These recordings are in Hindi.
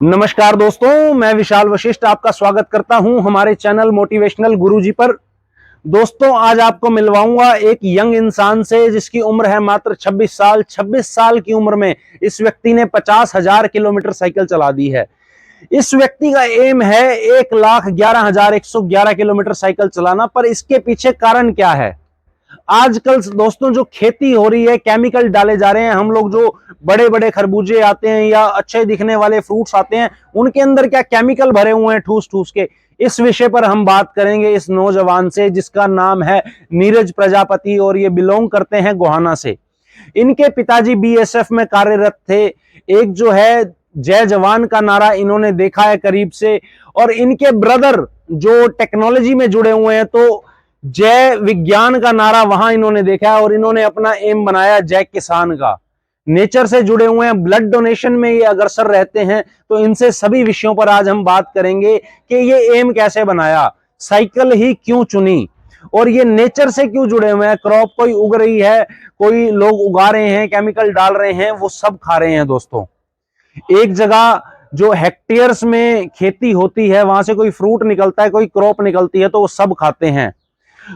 नमस्कार दोस्तों, मैं विशाल वशिष्ठ आपका स्वागत करता हूं हमारे चैनल मोटिवेशनल गुरुजी पर। दोस्तों, आज आपको मिलवाऊंगा एक यंग इंसान से जिसकी उम्र है मात्र 26 साल। 26 साल की उम्र में इस व्यक्ति ने 50,000 किलोमीटर साइकिल चला दी है। इस व्यक्ति का एम है 1,11,111 किलोमीटर साइकिल चलाना। पर इसके पीछे कारण क्या है? आजकल दोस्तों जो खेती हो रही है, केमिकल डाले जा रहे हैं। हम लोग जो बड़े बड़े खरबूजे आते हैं या अच्छे दिखने वाले फ्रूट्स आते हैं, उनके अंदर क्या केमिकल भरे हुए हैं ठूस ठूस के। इस विषय पर हम बात करेंगे इस नौजवान से जिसका नाम है नीरज प्रजापति और ये बिलोंग करते हैं गोहाना से। इनके पिताजी बीएसएफ में कार्यरत थे। एक जो है जय जवान का नारा इन्होंने देखा है करीब से, और इनके ब्रदर जो टेक्नोलॉजी में जुड़े हुए हैं तो जय विज्ञान का नारा वहां इन्होंने देखा है और इन्होंने अपना एम बनाया जय किसान का। नेचर से जुड़े हुए हैं, ब्लड डोनेशन में ये अग्रसर रहते हैं। तो इनसे सभी विषयों पर आज हम बात करेंगे कि ये एम कैसे बनाया, साइकिल ही क्यों चुनी, और ये नेचर से क्यों जुड़े हुए हैं। क्रॉप कोई उग रही है, कोई लोग उगा रहे हैं, केमिकल डाल रहे हैं, वो सब खा रहे हैं। दोस्तों, एक जगह जो हेक्टेयर्स में खेती होती है, वहां से कोई फ्रूट निकलता है, कोई क्रॉप निकलती है, तो वो सब खाते हैं।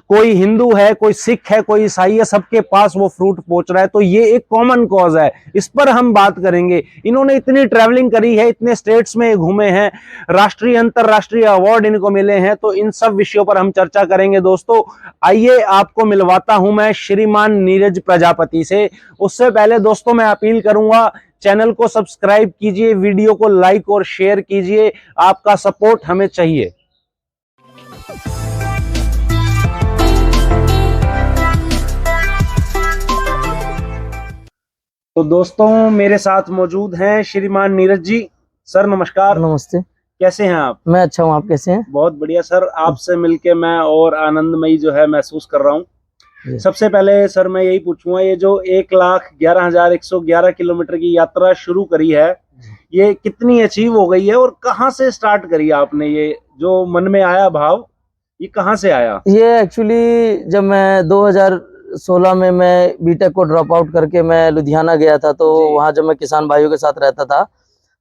कोई हिंदू है, कोई सिख है, कोई ईसाई है, सबके पास वो फ्रूट पहुंच रहा है। तो ये एक कॉमन कॉज है, इस पर हम बात करेंगे। इन्होंने इतनी ट्रैवलिंग करी है, इतने स्टेट्स में घूमे हैं, राष्ट्रीय अंतरराष्ट्रीय अवार्ड इनको मिले हैं। तो इन सब विषयों पर हम चर्चा करेंगे। दोस्तों, आइए आपको मिलवाता हूं मैं श्रीमान नीरज प्रजापति से। उससे पहले दोस्तों मैं अपील करूंगा, चैनल को सब्सक्राइब कीजिए, वीडियो को लाइक और शेयर कीजिए। आपका सपोर्ट हमें चाहिए। तो दोस्तों, मेरे साथ मौजूद हैं श्रीमान नीरज जी। सर नमस्कार। नमस्ते। कैसे हैं आप? मैं अच्छा हूँ, आप कैसे हैं? बहुत बढ़िया सर, आपसे मिलके मैं और आनंदमयी जो है महसूस कर रहा हूँ। सबसे पहले सर मैं यही पूछूंगा, ये जो 1,11,111 किलोमीटर की यात्रा शुरू करी है, ये कितनी अचीव हो गई है और कहाँ से स्टार्ट करी आपने? ये जो मन में आया भाव, ये कहाँ से आया? ये एक्चुअली जब मैं 2016 में मैं बीटेक को ड्रॉप आउट करके मैं लुधियाना गया था, तो वहाँ जब मैं किसान भाइयों के साथ रहता था,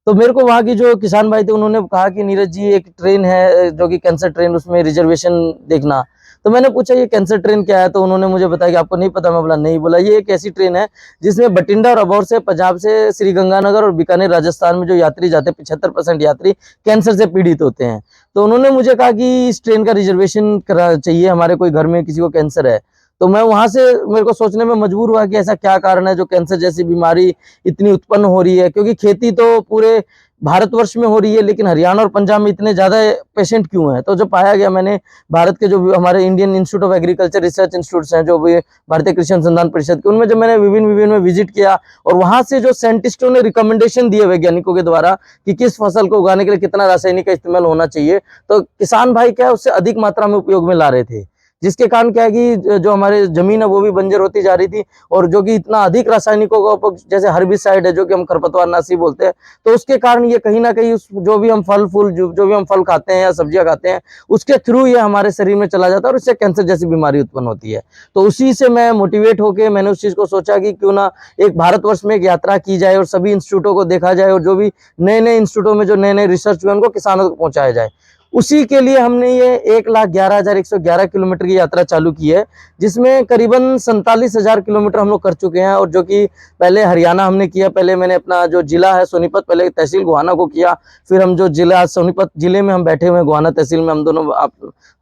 तो मेरे को वहाँ की जो किसान भाई थे उन्होंने कहा कि नीरज जी एक ट्रेन है जो कि कैंसर ट्रेन, उसमें रिजर्वेशन देखना। तो मैंने पूछा ये कैंसर ट्रेन क्या है, तो उन्होंने मुझे बताया कि आपको नहीं पता। मैं बोला नहीं। बोला ये एक ऐसी ट्रेन है जिसमें बठिंडा और अबोहर से, पंजाब से श्रीगंगानगर और बीकानेर राजस्थान में जो यात्री जाते हैं, 75% यात्री कैंसर से पीड़ित होते हैं। तो उन्होंने मुझे कहा कि इस ट्रेन का रिजर्वेशन करा चाहिए, हमारे कोई घर में किसी को कैंसर है। तो मैं वहां से मेरे को सोचने में मजबूर हुआ कि ऐसा क्या कारण है जो कैंसर जैसी बीमारी इतनी उत्पन्न हो रही है, क्योंकि खेती तो पूरे भारतवर्ष में हो रही है, लेकिन हरियाणा और पंजाब में इतने ज्यादा पेशेंट क्यों हैं। तो जब पाया गया, मैंने भारत के जो हमारे Indian institute of agriculture research institutes हैं, जो भी भारतीय कृषि अनुसंधान परिषद के, उनमें जब मैंने विभिन्न में विजिट किया और वहां से जो साइंटिस्टों ने रिकमेंडेशन दिए वैज्ञानिकों के द्वारा कि किस फसल को उगाने के लिए कितना रासायनिक का इस्तेमाल होना चाहिए, तो किसान भाई क्या है उससे अधिक मात्रा में उपयोग में ला रहे थे, जिसके कारण क्या है कि जो हमारे जमीन है वो भी बंजर होती जा रही थी। और जो कि इतना अधिक रासायनिकों का उपयोग, जैसे हर्बिसाइड है जो कि हम खरपतवारनाशी बोलते हैं, तो उसके कारण ये कहीं ना कहीं उस जो भी हम फल फूल जो भी हम फल खाते हैं या सब्जियां खाते हैं, उसके थ्रू ये हमारे शरीर में चला जाता है और इससे कैंसर जैसी बीमारी उत्पन्न होती है। तो उसी से मैं मोटिवेट होकर मैंने उस चीज को सोचा कि क्यों ना एक भारतवर्ष में एक यात्रा की जाए और सभी इंस्टीट्यूटों को देखा जाए, और जो भी नए नए इंस्टीट्यूटों में जो नए नए रिसर्च हुए उनको किसानों तक पहुंचाया जाए। उसी के लिए हमने ये 1,11,111 किलोमीटर की यात्रा चालू की है, जिसमें करीबन 47,000 किलोमीटर हम लोग कर चुके हैं। और जो कि पहले हरियाणा हमने किया, पहले मैंने अपना जो जिला है सोनीपत, पहले तहसील गोहाना को किया, फिर हम जो जिला सोनीपत जिले में हम बैठे हुए हैं, गोहाना तहसील में हम दोनों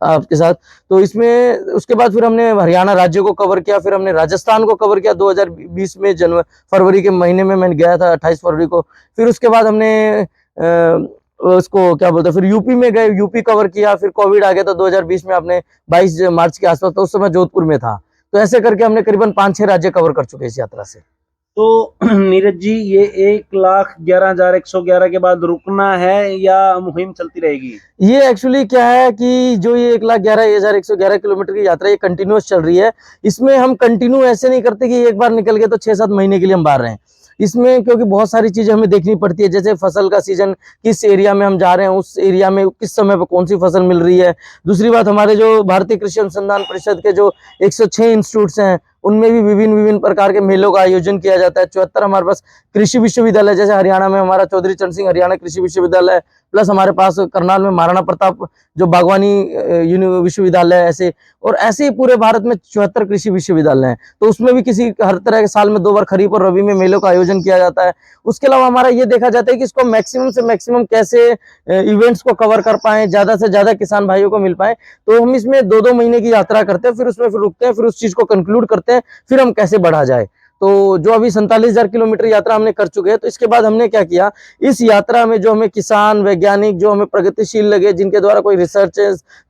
आपके साथ। तो इसमें उसके बाद फिर हमने हरियाणा राज्य को कवर किया, फिर हमने राजस्थान को कवर किया 2020 में फरवरी के महीने में मैं गया था, 28 फरवरी को। फिर उसके बाद हमने उसको क्या बोलते हैं, फिर यूपी में गए, यूपी कवर किया। फिर कोविड आ गया था 2020 में, आपने 22 मार्च के आसपास, तो उस समय जोधपुर में था। तो ऐसे करके हमने करीबन 5-6 राज्य कवर कर चुके इस यात्रा से। तो नीरज जी, ये 1,11,111 के बाद रुकना है या मुहिम चलती रहेगी? ये एक्चुअली क्या है कि जो ये 1,11,111 किलोमीटर की यात्रा ये कंटिन्यूअस चल रही है। इसमें हम कंटिन्यू ऐसे नहीं करते कि एक बार निकल गए तो 6-7 महीने के लिए हम बाहर रहे हैं इसमें, क्योंकि बहुत सारी चीजें हमें देखनी पड़ती है। जैसे फसल का सीजन, किस एरिया में हम जा रहे हैं, उस एरिया में किस समय पर कौन सी फसल मिल रही है। दूसरी बात, हमारे जो भारतीय कृषि अनुसंधान परिषद के जो 106 इंस्टीट्यूट्स हैं, उनमें भी विभिन्न विभिन्न प्रकार के मेलों का आयोजन किया जाता है। 74 हमारे पास कृषि विश्वविद्यालय, जैसे हरियाणा में हमारा चौधरी चरण सिंह हरियाणा कृषि विश्वविद्यालय, प्लस हमारे पास करनाल में महाराणा प्रताप जो बागवानी विश्वविद्यालय है, ऐसे और ऐसे ही पूरे भारत में 74 कृषि विश्वविद्यालय हैं। तो उसमें भी किसी हर तरह के साल में 2 बार खरीफ और रबी में मेलों का आयोजन किया जाता है। उसके अलावा हमारा ये देखा जाता है कि इसको मैक्सिमम से मैक्सिमम कैसे इवेंट्स को कवर कर पाए, ज्यादा से ज्यादा किसान भाइयों को मिल पाए। तो हम इसमें 2-2 महीने की यात्रा करते हैं, फिर उसमें फिर रुकते हैं, फिर उस चीज को कंक्लूड करते हैं, फिर हम कैसे बढ़ा जाए। तो जो अभी 47,000 किलोमीटर यात्रा हमने कर चुके हैं, तो इसके बाद हमने क्या किया, इस यात्रा में जो हमें किसान वैज्ञानिक जो हमें प्रगतिशील लगे, जिनके द्वारा कोई रिसर्च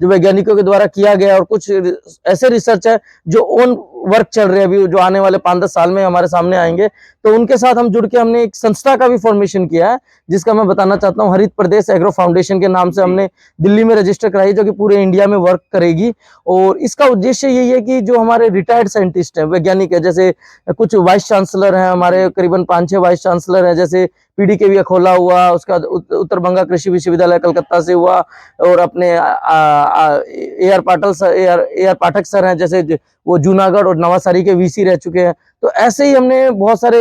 जो वैज्ञानिकों के द्वारा किया गया, और कुछ ऐसे रिसर्च है जो ओन वर्क चल रहे हैं अभी, जो आने वाले 5-10 साल में हमारे सामने आएंगे, तो उनके साथ हम जुड़ के हमने एक संस्था का भी फॉर्मेशन किया है, जिसका मैं बताना चाहता हूँ, हरित प्रदेश एग्रो फाउंडेशन के नाम से हमने दिल्ली में रजिस्टर कराई, जो कि पूरे इंडिया में वर्क करेगी। और इसका उद्देश्य यही है कि जो हमारे रिटायर्ड साइंटिस्ट हैं, वैज्ञानिक है, जैसे कुछ वाइस चांसलर हैं हमारे, करीबन 5-6 वाइस चांसलर हैं, जैसे पीडीकेवी अखोला हुआ, उसका उत्तर बंगा कृषि विश्वविद्यालय कलकत्ता से हुआ, और अपने AR पाठक सर हैं, जैसे वो जूनागढ़ और नवासारी के वीसी रह चुके हैं। तो ऐसे ही हमने बहुत सारे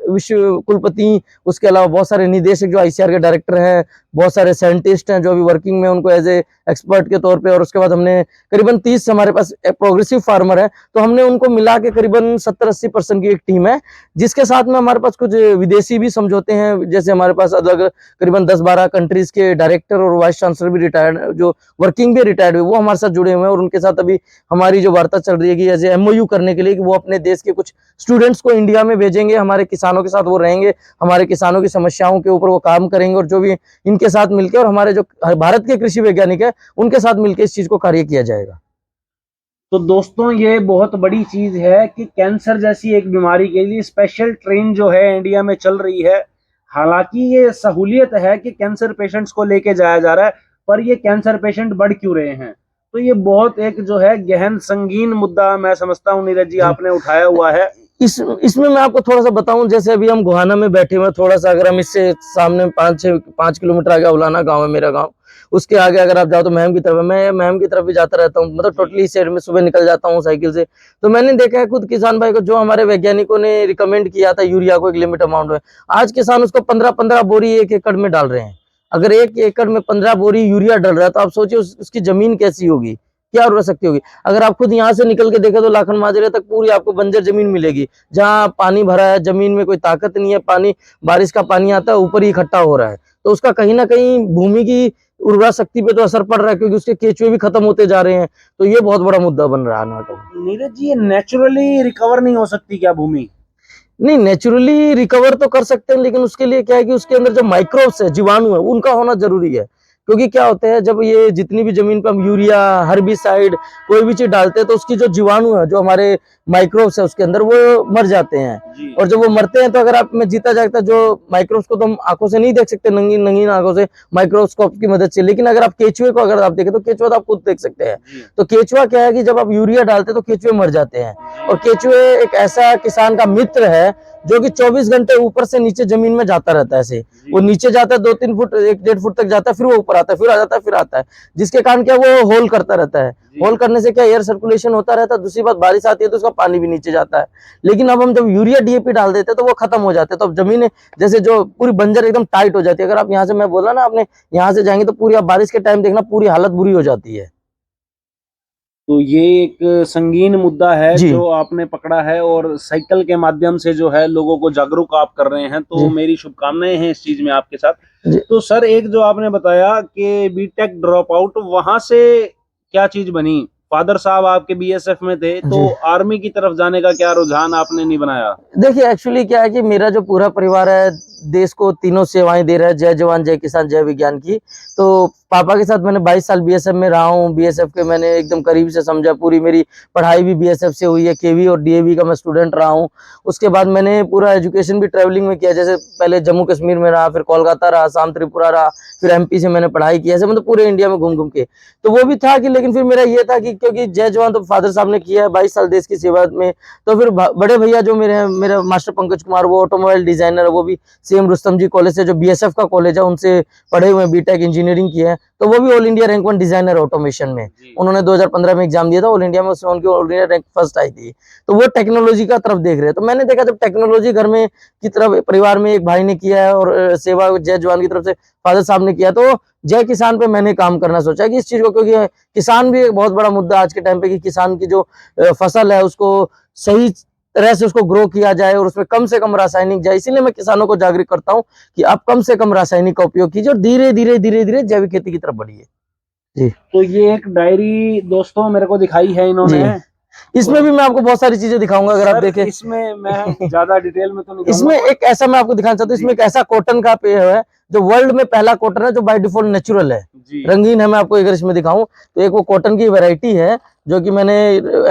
विश्व कुलपति, उसके अलावा बहुत सारे निदेशक जो ICAR के डायरेक्टर हैं, बहुत सारे साइंटिस्ट हैं जो अभी वर्किंग में, उनको एज ए एक्सपर्ट के तौर पे, और उसके बाद हमने करीबन 30 हमारे पास प्रोग्रेसिव फार्मर है, तो हमने उनको मिला के करीबन 70-80% की एक टीम है, जिसके साथ में हमारे पास कुछ विदेशी भी समझौते हैं, जैसे हमारे पास अलग करीबन 10-12 कंट्रीज के डायरेक्टर और वाइस चांसलर भी रिटायर्ड, जो वर्किंग भी रिटायर्ड हुए, वो हमारे साथ जुड़े हुए हैं। और उनके साथ अभी हमारी जो वार्ता चल रही है कि एज ए MOU करने के लिए, कि वो अपने देश के कुछ स्टूडेंट्स को इंडिया में भेजेंगे, हमारे किसानों के साथ वो रहेंगे, हमारे किसानों की समस्याओं के ऊपर वो काम करेंगे, और जो भी इनके साथ मिलकर, और हमारे जो भारत के कृषि वैज्ञानिक है उनके साथ मिलकर इस चीज को कार्य किया जाएगा। तो दोस्तों, ये बहुत बड़ी चीज है कि कैंसर जैसी एक बीमारी के लिए स्पेशल ट्रेन जो है इंडिया में चल रही है। हालांकि ये सहूलियत है कि कैंसर पेशेंट्स को लेके जाया जा रहा है, पर ये कैंसर पेशेंट बढ़ क्यों रहे हैं? तो ये बहुत एक जो है गहन संगीन मुद्दा मैं समझता हूँ नीरज जी आपने उठाया हुआ है। इसमें मैं आपको थोड़ा सा बताऊं, जैसे अभी हम गोहाना में बैठे हुए, थोड़ा सा अगर हम इससे सामने 5 किलोमीटर आगे उलाना गांव है मेरा गांव, उसके आगे अगर आप जाओ तो महम की तरफ है। मैं महम की तरफ भी जाता रहता हूँ, मतलब टोटली इस साइड में सुबह निकल जाता हूँ साइकिल से। तो मैंने देखा है खुद किसान भाई को, जो हमारे वैज्ञानिकों ने रिकमेंड किया था यूरिया को एक लिमिट अमाउंट में, आज किसान उसको 15-15 बोरी 1 एकड़ में डाल रहे हैं। अगर 1 एकड़ में 15 बोरी यूरिया डल रहा है, तो आप सोचिए उसकी जमीन कैसी होगी, क्या रह सकती होगी। अगर आप खुद यहाँ से निकल के देखें तो लाखन माजरे तक पूरी आपको बंजर जमीन मिलेगी, जहाँ पानी भरा है, जमीन में कोई ताकत नहीं है, पानी बारिश का पानी आता है ऊपर ही इकट्ठा हो रहा है, तो उसका कहीं ना कहीं भूमि की उर्वरा शक्ति पे तो असर पड़ रहा है, क्योंकि उसके केंचुए भी खत्म होते जा रहे हैं। तो ये बहुत बड़ा मुद्दा बन रहा है नाटक। नीरज जी, ये नेचुरली रिकवर नहीं हो सकती क्या भूमि? नहीं, नेचुरली रिकवर तो कर सकते हैं, लेकिन उसके लिए क्या है कि उसके अंदर जो माइक्रोब्स है, जीवाणु है, उनका होना जरूरी है। क्योंकि क्या होता है, जब ये जितनी भी जमीन पे हम यूरिया, हर्बिसाइड, कोई भी चीज डालते हैं, तो उसकी जो जीवाणु है, जो हमारे माइक्रोब्स है उसके अंदर, वो मर जाते हैं। और जब वो मरते हैं, तो अगर आप में जीता जागता जो माइक्रोब्स को तो हम आंखों से नहीं देख सकते, नंगीन आंखों से, माइक्रोस्कोप की मदद से, लेकिन अगर आप केचुए को अगर आप देखें तो केचुआ तो आप खुद देख सकते हैं। तो केचुआ क्या है कि जब आप यूरिया डालते हैं तो केचुए मर जाते हैं। और केचुए एक ऐसा किसान का मित्र है जो कि 24 घंटे ऊपर से नीचे जमीन में जाता रहता है। ऐसे वो नीचे जाता है 2-3 फुट, 1-1.5 फुट तक जाता है, फिर वो ऊपर आता है, फिर आ जाता है, फिर आता है, जिसके कारण क्या वो होल करता रहता है। होल करने से क्या एयर सर्कुलेशन होता रहता है। दूसरी बात, बारिश आती है तो उसका पानी भी नीचे जाता है। लेकिन अब हम जब यूरिया DAP डाल देते हैं तो वो खत्म हो जाते हैं। तो अब जमीन जैसे जो पूरी बंजर एकदम टाइट हो जाती है। अगर आप यहाँ से, मैं बोला ना, आपने यहाँ से जाएंगे तो पूरी आप बारिश के टाइम देखना, पूरी हालत बुरी हो जाती है। तो ये एक संगीन मुद्दा है जो आपने पकड़ा है, और साइकिल के माध्यम से जो है लोगों को जागरूक आप कर रहे हैं, तो मेरी शुभकामनाएं हैं इस चीज में आपके साथ। तो सर, एक जो आपने बताया कि बीटेक ड्रॉप आउट, वहां से क्या चीज बनी? फादर साहब आपके BSF में थे, तो आर्मी की तरफ जाने का क्या रुझान आपने नहीं बनाया? देखिए, एक्चुअली क्या है कि मेरा जो पूरा परिवार है देश को तीनों सेवाएं दे रहा है, जय जवान जय किसान जय विज्ञान की। तो पापा के साथ मैंने 22 साल BSF में रहा हूँ। BSF के मैंने एकदम करीब से समझा, पूरी मेरी पढ़ाई भी BSF से हुई है। KV और DAV का मैं स्टूडेंट रहा हूँ। उसके बाद मैंने पूरा एजुकेशन भी ट्रैवलिंग में किया, जैसे पहले जम्मू कश्मीर में रहा, फिर कोलकाता रहा, असम त्रिपुरा रहा, फिर MP से मैंने पढ़ाई की, ऐसे मतलब पूरे इंडिया में घूम घूम के। तो वो भी था कि, लेकिन फिर मेरा ये था कि क्योंकि जय जवान तो फादर साहब ने किया है 22 साल देश की सेवा में, तो फिर बड़े भैया जो मेरे मास्टर पंकज कुमार, वो ऑटोमोबाइल डिजाइनर है, वो भी CM रुस्तम जी कॉलेज से, जो BSF का कॉलेज है, उनसे पढ़े हुए बीटेक इंजीनियरिंग की है। तो वो भी all India rank 1 designer automation में। उन्होंने 2015 में एग्जाम दिया था ऑल इंडिया में, उसमें उनकी ऑल इंडिया रैंक फर्स्ट आई थी। तो वो टेक्नोलॉजी का तरफ देख रहे हैं। तो मैंने देखा जब टेक्नोलॉजी घर में की तरफ परिवार में एक भाई ने किया है और सेवा जय जवान की तरफ से फादर साहब ने किया, तो जय किसान पे मैंने काम करना सोचा कि इस चीज को, क्योंकि किसान भी एक बहुत बड़ा मुद्दा आज के टाइम पे कि किसान की जो फसल है उसको सही तरह से उसको ग्रो किया जाए और उसमें कम से कम रासायनिक जाए। इसीलिए मैं किसानों को जागरूक करता हूं कि आप कम से कम रासायनिक का उपयोग कीजिए और धीरे धीरे जैविक खेती की तरफ बढ़िए। जी, तो ये एक डायरी दोस्तों मेरे को दिखाई है इन्होंने। इसमें भी मैं आपको बहुत सारी चीजें दिखाऊंगा, अगर आप देखें। इसमें मैं ज्यादा डिटेल में तो नहीं इसमें एक ऐसा मैं आपको दिखाना चाहता हूँ, इसमें एक ऐसा कॉटन का पेड़ है जो वर्ल्ड में पहला कॉटन है जो बाय डिफॉल्ट नेचुरल है, रंगीन है। मैं आपको अगर इसमें दिखाऊं तो एक वो कॉटन की वैरायटी है जो कि मैंने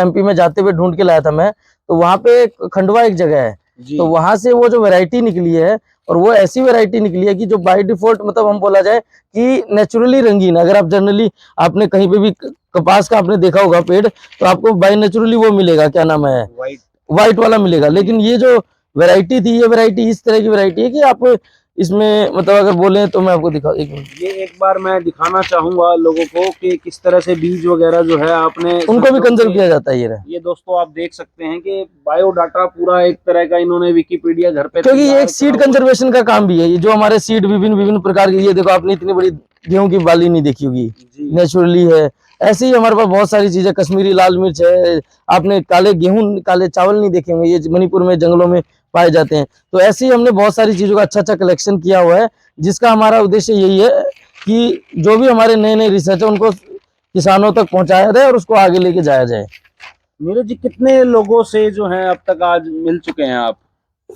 एमपी में जाते हुए ढूंढ के लाया था मैं। तो वहां पे खंडवा एक जगह है, तो वहां से वो जो वैरायटी निकली है, और वो ऐसी वैरायटी निकली है कि जो बाय डिफॉल्ट मतलब हम बोला जाए कि नेचुरली रंगीन। अगर आप जनरली आपने कहीं पे भी कपास का आपने देखा होगा पेड़, तो आपको बाय नेचुरली वो मिलेगा, क्या नाम है, व्हाइट वाला मिलेगा। लेकिन ये जो वैरायटी थी, ये वैरायटी इस तरह की वैरायटी है कि आप इसमें मतलब अगर बोले तो मैं आपको दिखा, ये एक बार मैं दिखाना चाहूंगा लोगों को कि किस तरह से बीज वगैरह जो है आपने उनको भी कंजर्व किया जाता है। ये दोस्तों आप देख सकते हैं कि बायोडाटा पूरा एक तरह का इन्होंने विकिपीडिया घर पे, क्योंकि ये एक सीड कंजर्वेशन का काम भी है। ये जो हमारे सीड विभिन्न प्रकार के, ये देखो आपने इतनी बड़ी गेहूं की बाली नहीं देखी होगी, नेचुरली है। ऐसे ही हमारे पास बहुत सारी चीजें, कश्मीरी लाल मिर्च है, आपने काले गेहूं काले चावल नहीं देखे होंगे, ये मणिपुर में जंगलों में पाए जाते हैं। तो ऐसे ही हमने बहुत सारी चीजों का अच्छा कलेक्शन किया हुआ है, जिसका हमारा उद्देश्य यही है कि जो भी हमारे नए नए रिसर्च है उनको किसानों तक पहुंचाया जाए और उसको आगे लेके जाया जाए। नीरज जी, कितने लोगों से जो है अब तक आज मिल चुके हैं आप?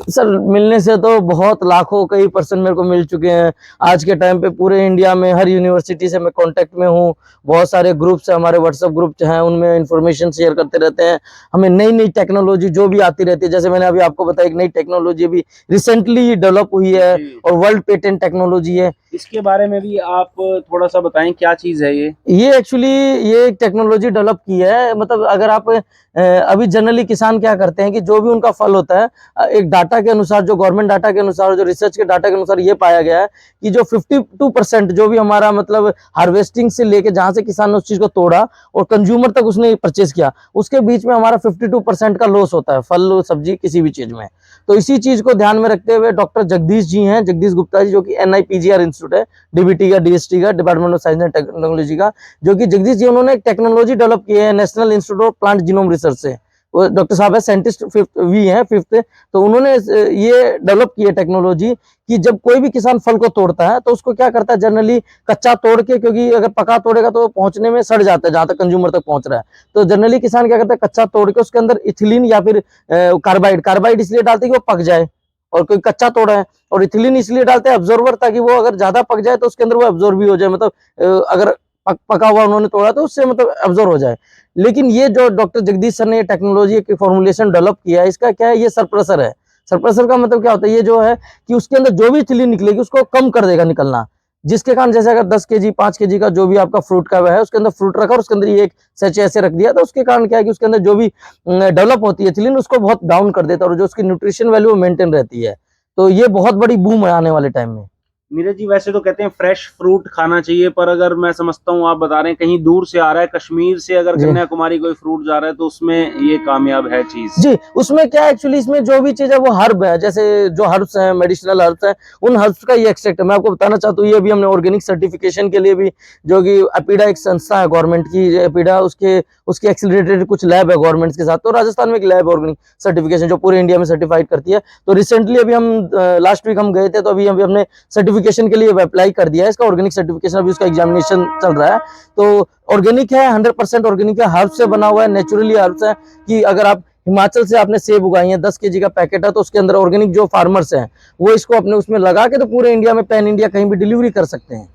सर मिलने से तो बहुत लाखों कई पर्सन मेरे को मिल चुके हैं आज के टाइम पे। पूरे इंडिया में हर यूनिवर्सिटी से मैं कांटेक्ट में हूँ। बहुत सारे ग्रुप्स है, हमारे व्हाट्सएप ग्रुप हैं, उनमें इंफॉर्मेशन शेयर करते रहते हैं। हमें नई नई टेक्नोलॉजी जो भी आती रहती है, जैसे मैंने अभी आपको बताया एक नई टेक्नोलॉजी भी रिसेंटली डेवलप हुई है और वर्ल्ड पेटेंट टेक्नोलॉजी है। इसके बारे में भी आप थोड़ा सा बताएं, क्या चीज है ये एक्चुअली ये एक टेक्नोलॉजी डेवलप की है। मतलब अगर आप अभी जनरली किसान क्या करते हैं कि जो भी उनका फल होता है, एक डाटा के अनुसार, जो गवर्नमेंट डाटा के अनुसार, जो रिसर्च के डाटा के अनुसार ये पाया गया है कि जो 52% जो भी हमारा मतलब हार्वेस्टिंग से लेके जहां से किसान ने उस चीज को तोड़ा और कंज्यूमर तक उसने परचेज किया, उसके बीच में हमारा 52% का लॉस होता है, फल सब्जी किसी भी चीज में। तो इसी चीज को ध्यान में रखते हुए डॉक्टर जगदीश जी हैं, जगदीश गुप्ता जी, जो कि NIPGR इंस्टीट्यूट है, DBT का, DST का, department of science and technology का, जो कि जगदीश जी उन्होंने एक टेक्नोलॉजी डेवलप की है national institute of plant genome research से। वो डॉक्टर साहब है, साइंटिस्ट फिफ्थ। तो उन्होंने ये डेवलप की है टेक्नोलॉजी कि जब कोई भी किसान फल को तोड़ता है तो उसको क्या करता है, जनरली कच्चा तोड़ के, क्योंकि अगर पका तोड़ेगा तो पहुंचने में सड़ जाता है जहां तक कंज्यूमर तक पहुंच रहा है। तो जनरली किसान क्या करता है, कच्चा तोड़ के उसके अंदर इथिलीन या फिर कार्बाइड इसलिए डालते हैं कि वो पक जाए, और कोई कच्चा तोड़ा है, और इथिलीन इसलिए डालते हैं ऑब्जर्वर, ताकि वो अगर ज्यादा पक जाए तो उसके अंदर वो ऑब्जर्व भी हो जाए, मतलब अगर पका हुआ उन्होंने तोड़ा तो उससे मतलब ऑब्जर्व हो जाए। लेकिन ये जो डॉक्टर जगदीश सर ने टेक्नोलॉजी की फॉर्मुलेशन डेवलप किया है, इसका क्या है, ये सरप्रेसर है। सरप्रेसर का मतलब क्या होता है, ये जो है कि उसके अंदर जो भी इथिलीन निकलेगी उसको कम कर देगा निकलना, जिसके कारण जैसे अगर 10 kg 5 kg का जो भी आपका फ्रूट का है, उसके अंदर फ्रूट रखा और उसके अंदर ये एक सैचे ऐसे रख दिया, तो उसके कारण क्या है कि उसके अंदर जो भी डेवलप होती है इथिलीन उसको बहुत डाउन कर देता है और जो उसकी न्यूट्रिशन वैल्यू मेंटेन रहती है। तो ये बहुत बड़ी बूम है आने वाले टाइम में। नीरज जी, वैसे तो कहते हैं फ्रेश फ्रूट खाना चाहिए, पर अगर मैं समझता हूँ आप बता रहे हैं कहीं दूर से आ रहा है, कश्मीर से अगर कन्याकुमारी कोई फ्रूट जा रहा है तो उसमें ये कामयाब है चीज। जी, उसमें क्या है एक्चुअली, इसमें जो भी चीज है वो हर्ब है, जैसे जो हर्ब्स हैं, मेडिसिनल हर्ब्स हैं, उन हर्ब्स का ये एक्सट्रैक्ट है। मैं आपको बताना चाहता हूँ, ये भी हमने ऑर्गेनिक सर्टिफिकेशन के लिए भी, जो कि एपीडा एक संस्था है गवर्नमेंट की, एपीडा उसके एक्सीलरेटेड कुछ लैब है गवर्नमेंट के साथ। तो राजस्थान में एक लैब ऑर्गेनिक सर्टिफिकेशन जो पूरे इंडिया में सर्टिफाइड करती है। तो रिसेंटली अभी हम लास्ट वीक हम गए थे, तो अभी हमने सर्टिफिकेशन के लिए अप्लाई कर दिया है इसका, ऑर्गेनिक सर्टिफिकेशन, अभी उसका एग्जामिनेशन चल रहा है। तो ऑर्गेनिक है, 100% ऑर्गेनिक है, हर्ब से बना हुआ है, नेचुरली हर्ब्स है। कि अगर आप हिमाचल से आपने सेब उगाई है, 10 kg का पैकेट है, तो उसके अंदर ऑर्गेनिक जो फार्मर्स हैं वो इसको अपने उसमें लगा के तो पूरे इंडिया में, पैन इंडिया कहीं भी डिलीवरी कर सकते हैं।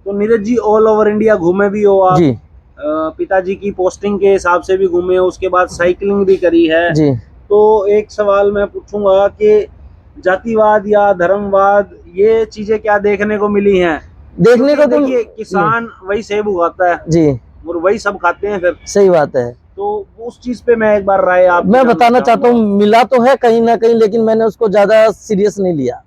तो Neeraj ji, all over India घूमे भी हो आप जी, पिताजी की पोस्टिंग के हिसाब से भी घूमे हो, उसके बाद साइकिलिंग भी करी है जी। तो एक सवाल मैं पूछूंगा कि जातिवाद या धर्मवाद ये चीजें क्या देखने को मिली हैं? देखने को तो देखिए, किसान वही सेब उगाता है जी, और वही सब खाते हैं फिर। सही बात है। तो उस चीज पे मैं एक बार राय आप मैं बताना चाहता हूँ, मिला तो है कहीं ना कहीं, लेकिन मैंने उसको ज्यादा सीरियस नहीं लिया।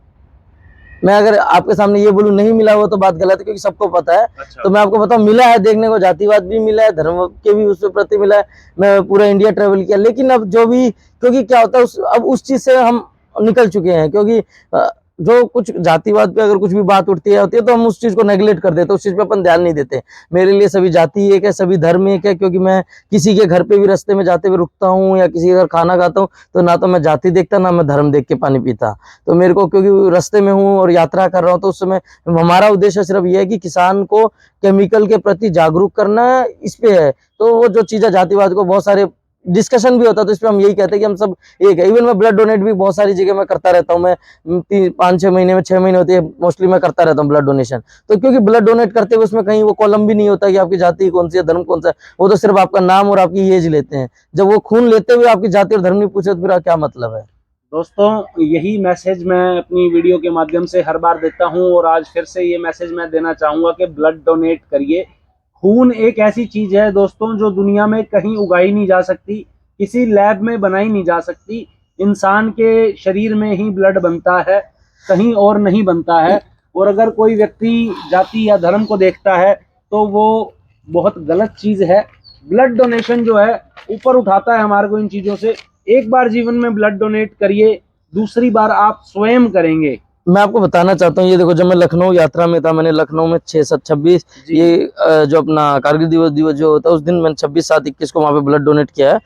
मैं अगर आपके सामने ये बोलूं नहीं मिला वो तो बात गलत है, क्योंकि सबको पता है। अच्छा। तो मैं आपको बताऊं, मिला है, देखने को जातिवाद भी मिला है, धर्म के भी उसके प्रति मिला है। मैं पूरा इंडिया ट्रेवल किया, लेकिन अब जो भी, क्योंकि क्या होता है अब उस चीज से हम निकल चुके हैं, क्योंकि जो कुछ जातिवाद पे अगर कुछ भी बात उठती है होती है तो हम उस चीज को नेगलेक्ट कर देते हैं, उस चीज पे अपन ध्यान नहीं देते। मेरे लिए सभी जाति एक है, सभी धर्म एक है, क्योंकि मैं किसी के घर पे भी रास्ते में जाते हुए रुकता हूँ या किसी के घर खाना खाता हूँ तो ना तो मैं जाति देखता ना मैं धर्म देख के पानी पीता। तो मेरे को, क्योंकि रास्ते में हूँ और यात्रा कर रहा हूँ, तो उस समय हमारा उद्देश्य सिर्फ ये है कि किसान को केमिकल के प्रति जागरूक करना, इस पे है। तो वो जो चीजें जातिवाद को बहुत सारे डिस्कशन भी होता है, तो इस पे हम यही कहते हैं कि हम सब एक है। इवन मैं ब्लड डोनेट भी बहुत सारी जगह मैं करता रहता हूँ। मैं 5-6 महीने में 6 महीने होती है मोस्टली मैं करता रहता हूँ ब्लड डोनेशन। तो क्योंकि ब्लड डोनेट करते हुए उसमें कहीं वो कॉलम भी नहीं होता कि आपकी जाति कौन सी है, धर्म कौन सा है। वो तो सिर्फ आपका नाम और आपकी एज लेते हैं। जब वो खून लेते हुए आपकी जाति और धर्म नहीं पूछे तो फिर क्या मतलब है। दोस्तों, यही मैसेज मैं अपनी वीडियो के माध्यम से हर बार देता हूं और आज फिर से ये मैसेज मैं देना चाहूंगा कि ब्लड डोनेट करिए। खून एक ऐसी चीज है दोस्तों जो दुनिया में कहीं उगाई नहीं जा सकती, किसी लैब में बनाई नहीं जा सकती। इंसान के शरीर में ही ब्लड बनता है, कहीं और नहीं बनता है। और अगर कोई व्यक्ति जाति या धर्म को देखता है तो वो बहुत गलत चीज है। ब्लड डोनेशन जो है ऊपर उठाता है हमारे को इन चीजों से। एक बार जीवन में ब्लड डोनेट करिए, दूसरी बार आप स्वयं करेंगे। मैं आपको बताना चाहता हूँ, ये देखो, जब मैं लखनऊ यात्रा में था, मैंने लखनऊ में 6-7-26 ये जो अपना कारगिल दिवस जो होता है उस दिन मैंने 26-7-21 को वहाँ पे ब्लड डोनेट किया है,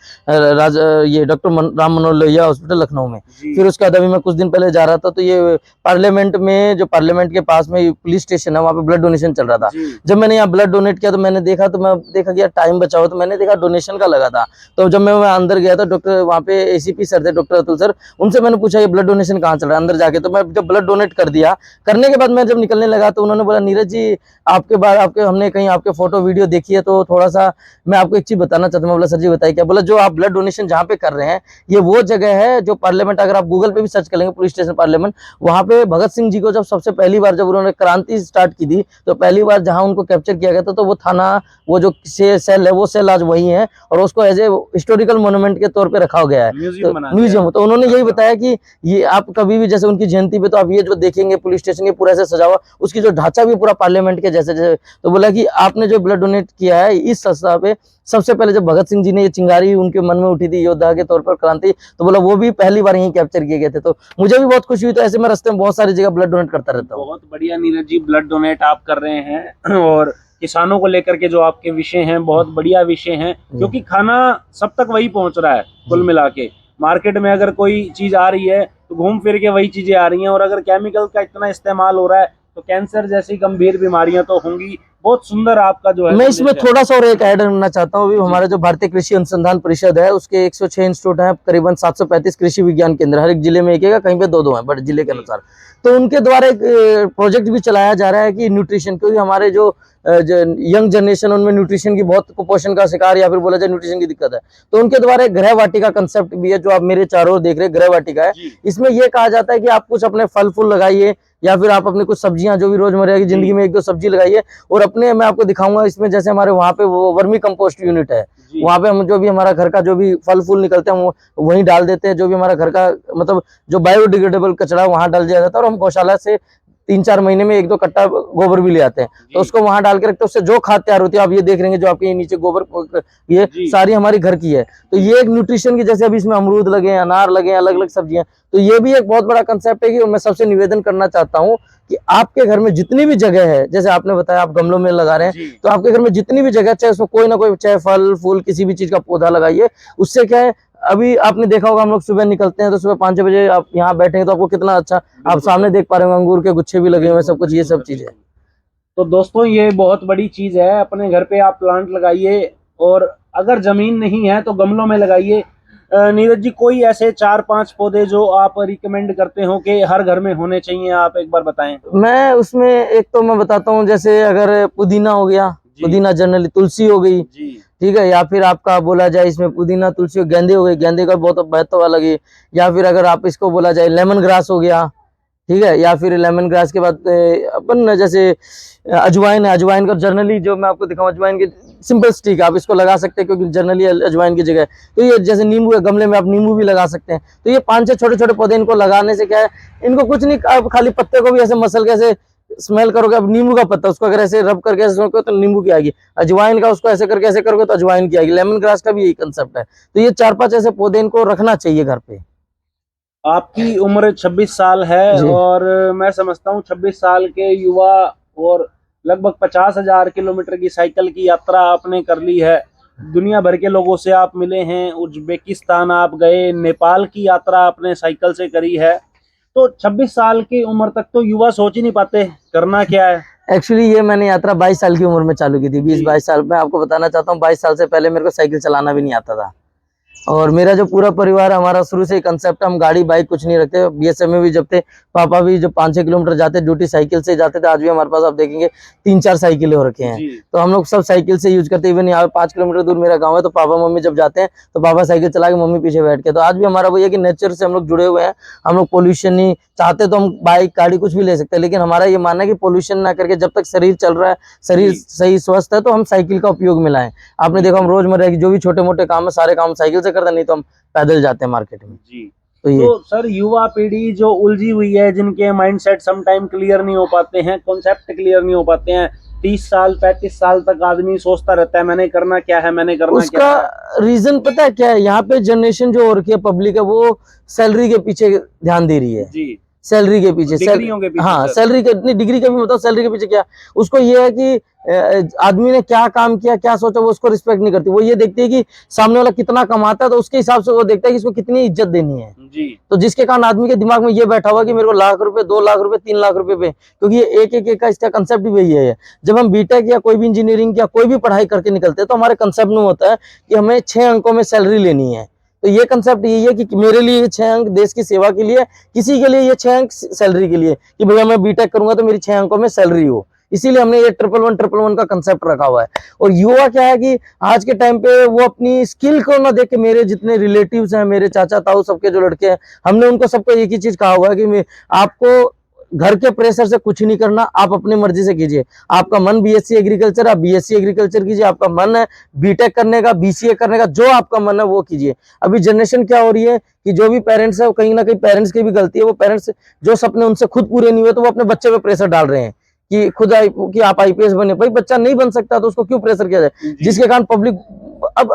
ये डॉक्टर राम मनोहर लोहिया हॉस्पिटल लखनऊ में। फिर उसके बाद अभी मैं कुछ दिन पहले जा रहा था तो ये पार्लियामेंट में, जो पार्लियामेंट के पास में पुलिस स्टेशन है, वहाँ पे ब्लड डोनेशन चल रहा था। जब मैंने यहाँ ब्लड डोनेट किया तो मैंने देखा, तो मैं देखा कि यार टाइम बचा हुआ, तो मैंने देखा डोनेशन का लगा था। तो जब मैं अंदर गया था, डॉक्टर वहाँ पे ACP सर थे, डॉक्टर अतुल सर, उनसे मैंने पूछा ये ब्लड डोनेशन कहाँ चल रहा है अंदर जाके। तो मैं जब ब्लड डोनेट कर दिया, करने के बाद मैं जब निकलने लगा तो उन्होंने बोला नीरज जी आपके बाद हमने कहीं आपके फोटो वीडियो देखी है, तो थोड़ा सा मैं आपको एक चीज बताना चाहता हूँ। मैं बोला सर जी बताइए क्या। बोला जो आप ब्लड डोनेशन जहाँ पे कर रहे हैं ये वो जगह है जो पार्लियामेंट, अगर आप गूगल पे भी सर्च करेंगे पुलिस स्टेशन पार्लियामेंट, वहां पे भगत सिंह जी को जब सबसे पहली बार जब उन्होंने क्रांति स्टार्ट की थी तो पहली बार जहां उनको कैप्चर किया गया था, तो वो थाना, वो जो सेल है वो सेल आज वही है और उसको एज ए हिस्टोरिकल मोन्यूमेंट के तौर पे रखा गया है, म्यूजियम। तो उन्होंने यही बताया कि ये आप कभी भी, जैसे उनकी जयंती पे तो आप ये जो देखेंगे पुलिस स्टेशन के पूरा ऐसे सजा हुआ, उसकी जो ढांचा भी पूरा पार्लियामेंट के जैसे जैसे। तो बोला कि आपने जो ब्लड डोनेट किया है इस संस्था पे, सबसे पहले जब भगत सिंह जी ने ये चिंगारी उनके मन में उठी थी योद्धा के तौर पर क्रांति, तो बोला वो भी पहली बार यहीं कैप्चर किए गए थे। तो मुझे भी बहुत खुशी हुई। तो ऐसे मैं रास्ते में बहुत सारी जगह ब्लड डोनेट करता रहता हूँ। बहुत बढ़िया नीरज जी, ब्लड डोनेट आप कर रहे हैं और किसानों को लेकर के जो आपके विषय हैं बहुत बढ़िया विषय हैं, क्योंकि खाना सब तक वही पहुंच रहा है। कुल मिला के मार्केट में अगर कोई चीज आ रही है तो घूम फिर के वही चीजें आ रही हैं, और अगर केमिकल का इतना इस्तेमाल हो रहा है तो कैंसर जैसी गंभीर बीमारियां तो होंगी। बहुत सुंदर आपका जो है। मैं इसमें थोड़ा सा और एक ऐड करना चाहता हूँ। अभी हमारे जो भारतीय कृषि अनुसंधान परिषद है उसके 106 इंस्टीट्यूट हैं, करीबन 735 कृषि विज्ञान केंद्र, हर एक जिले में एक है, कहीं पे 2-2 हैं बड़े जिले के अनुसार। तो उनके द्वारा एक प्रोजेक्ट भी चलाया जा रहा है कि न्यूट्रिशन, क्योंकि हमारे जो यंग जनरेशन उनमें न्यूट्रिशन की बहुत, कुपोषण का शिकार या फिर बोला जाए न्यूट्रिशन की दिक्कत है। तो उनके द्वारा एक गृह वाटिका कंसेप्ट भी है, जो आप मेरे चारों ओर देख रहे हैं गृह वाटिका है। इसमें यह कहा जाता है कि आप कुछ अपने फल फूल लगाइए या फिर आप अपनी कुछ सब्जियां जो भी रोजमर्रा की जिंदगी में 1-2 सब्जी लगाइए, और अपने, मैं आपको दिखाऊंगा इसमें, जैसे हमारे वहाँ पे वो वर्मी कंपोस्ट यूनिट है, वहाँ पे हम जो भी हमारा घर का जो भी फल फूल निकलते हैं वो वहीं डाल देते हैं। जो भी हमारा घर का मतलब जो बायोडिग्रेडेबल कचरा वहाँ डाल दिया जाता है, और हम गौशाला से 3-4 महीने में 1-2 कट्टा गोबर भी ले आते हैं, तो उसको वहां डाल के रखते हैं। उससे जो खाद तैयार होती है, आप ये देख रहे हैं जो आपके नीचे गोबर, ये सारी हमारी घर की है। तो ये एक न्यूट्रिशन की, जैसे अभी इसमें अमरूद लगे, अनार लगे, अलग अलग सब्जियां, तो ये भी एक बहुत बड़ा कंसेप्ट है कि मैं सबसे निवेदन करना चाहता हूँ कि आपके घर में जितनी भी जगह है, जैसे आपने बताया आप गमलों में लगा रहे हैं, तो आपके घर में जितनी भी जगह, चाहे उसमें कोई ना कोई, चाहे फल फूल किसी भी चीज का पौधा लगाइए। उससे क्या है, अभी आपने देखा होगा हम लोग सुबह निकलते हैं तो सुबह 5-6 बजे आप यहाँ बैठेंगे तो आपको कितना अच्छा, आप सामने देख पा रहे होंगे अंगूर के गुच्छे भी लगे हुए हैं, सब कुछ, ये सब चीजें। तो दोस्तों ये बहुत बड़ी चीज है, अपने घर पे आप प्लांट लगाइए, और अगर जमीन नहीं है तो गमलों में लगाइए। नीरज जी, कोई ऐसे 4-5 पौधे जो आप रिकमेंड करते हो कि हर घर में होने चाहिए, आप एक बार बताएं। मैं उसमें एक तो मैं बताता हूँ, जैसे अगर पुदीना हो गया, पुदीना जनरली, तुलसी हो गई, ठीक है, या फिर आपका बोला जाए इसमें पुदीना, तुलसी, गेंदे हो गए, गेंदे का बहुत महत्व अलग है। या फिर अगर आप इसको बोला जाए लेमन ग्रास हो गया, ठीक है, या फिर लेमन ग्रास के बाद अपन जैसे अजवाइन है, अजवाइन का जनरली जो मैं आपको दिखाऊं, अजवाइन के सिंपल स्टिक आप इसको लगा सकते हैं, क्योंकि जनरली अजवाइन की जगह तो ये जैसे नींबू है, गमले में आप नींबू भी लगा सकते हैं। तो ये 5-6 छोटे छोटे पौधे इनको लगाने से क्या है, इनको कुछ नहीं, आप खाली पत्ते को भी ऐसे मसल के ऐसे स्मेल करोगे। अब नींबू का पत्ता उसको अगर ऐसे रब करके ऐसे करोगे तो नींबू की आएगी, अजवाइन का उसको ऐसे करके ऐसे करोगे तो अजवाइन की आएगी, लेमन ग्रास का भी यही कंसेप्ट है। तो ये 4-5 ऐसे पौधे इनको रखना चाहिए घर पे। आपकी उम्र 26 साल है और मैं समझता हूँ 26 साल के युवा और लगभग 50,000 किलोमीटर की साइकिल की यात्रा आपने कर ली है। दुनिया भर के लोगों से आप मिले हैं, उज्बेकिस्तान आप गए, नेपाल की यात्रा आपने साइकिल से करी है। तो 26 साल की उम्र तक तो युवा सोच ही नहीं पाते करना क्या है। एक्चुअली ये मैंने यात्रा 22 साल की उम्र में चालू की थी। 20-22 साल में आपको बताना चाहता हूँ, 22 साल से पहले मेरे को साइकिल चलाना भी नहीं आता था। और मेरा जो पूरा परिवार, हमारा शुरू से ही कंसेप्ट, हम गाड़ी बाइक कुछ नहीं रखते। बीएसएफ में भी जब थे, पापा भी जब 5-6 किलोमीटर जाते ड्यूटी साइकिल से जाते थे। आज भी हमारे पास आप देखेंगे 3-4 साइकिलें हो रखे हैं। तो हम लोग सब साइकिल से यूज करते हैं। इवन यहाँ 5 किलोमीटर दूर मेरा गाँव है, तो पापा मम्मी जब जाते हैं तो पापा साइकिल चला के मम्मी पीछे बैठ के। तो आज भी हमारा वही है कि नेचर से हम लोग जुड़े हुए हैं। हम लोग पोल्यूशन नहीं चाहते तो हम बाइक गाड़ी कुछ भी ले सकते हैं, लेकिन हमारा ये मानना है कि पोल्यूशन ना करके जब तक शरीर चल रहा है, शरीर सही स्वस्थ है, तो हम साइकिल का उपयोग में लाएं। आपने देखा हम रोजमर्रा की जो भी छोटे मोटे काम है सारे काम साइकिल से करते हैं, नहीं तो हम पैदल जाते हैं मार्केट में। जी। तो सर युवा पीढ़ी जो उलझी हुई है, जिनके माइंडसेट सम टाइम क्लियर नहीं हो पाते हैं, कॉन्सेप्ट क्लियर नहीं हो पाते हैं, 30 साल 35 साल तक आदमी सोचता रहता है मैंने करना क्या है, मैंने करना उसका क्या है। रीजन पता है क्या है? यहाँ पे जनरेशन जो हो रखी है पब्लिक है, वो सैलरी के पीछे ध्यान दे रही है। जी। सैलरी के पीछे, डिग्रियों के पीछे। हाँ सैलरी के नहीं, डिग्री का भी मतलब सैलरी के पीछे क्या, उसको ये है कि आदमी ने क्या काम किया, क्या सोचा, वो उसको रिस्पेक्ट नहीं करती। वो ये देखती है कि सामने वाला कितना कमाता है, तो उसके हिसाब से वो देखता है कि इसको कितनी इज्जत देनी है। जी। तो जिसके कारण आदमी के दिमाग में ये बैठा हुआ कि मेरे को लाख रुपए, 2 लाख रुपए, 3 लाख रुपए पे, क्योंकि ये एक का इसका कंसेप्ट भी वही है। जब हम बीटेक या कोई भी इंजीनियरिंग या कोई भी पढ़ाई करके निकलते हैं, तो हमारे कंसेप्ट में होता है कि हमें 6 अंकों में सैलरी लेनी है। तो ये कंसेप्ट यही है कि मेरे लिए ये 6 अंक देश की सेवा के लिए, किसी के लिए ये 6 अंक सैलरी के लिए, कि भैया मैं बीटेक करूंगा तो मेरी 6 अंकों में सैलरी हो। इसीलिए हमने ये 111 का कंसेप्ट रखा हुआ है। और युवा क्या है कि आज के टाइम पे वो अपनी स्किल को ना देख के, मेरे जितने रिलेटिव्स हैं, मेरे चाचा ताऊ सबके जो लड़के हैं, हमने उनको सबको एक ही चीज कहा हुआ है कि आपको घर के प्रेशर से कुछ नहीं करना, आप अपनी मर्जी से कीजिए। आपका मन बीएससी एग्रीकल्चर, आप बीएससी एग्रीकल्चर कीजिए। आपका मन है बीटेक करने का, बीसीए करने का, जो आपका मन है वो कीजिए। अभी जनरेशन क्या हो रही है कि जो भी पेरेंट्स है, वो कहीं ना कहीं पेरेंट्स की भी गलती है। वो पेरेंट्स जो सपने उनसे खुद पूरे नहीं हुए, तो वो अपने बच्चे पे प्रेशर डाल रहे हैं कि खुद कि आप आईपीएस बने। भाई बच्चा नहीं बन सकता तो उसको क्यों प्रेशर किया जाए, जिसके कारण पब्लिक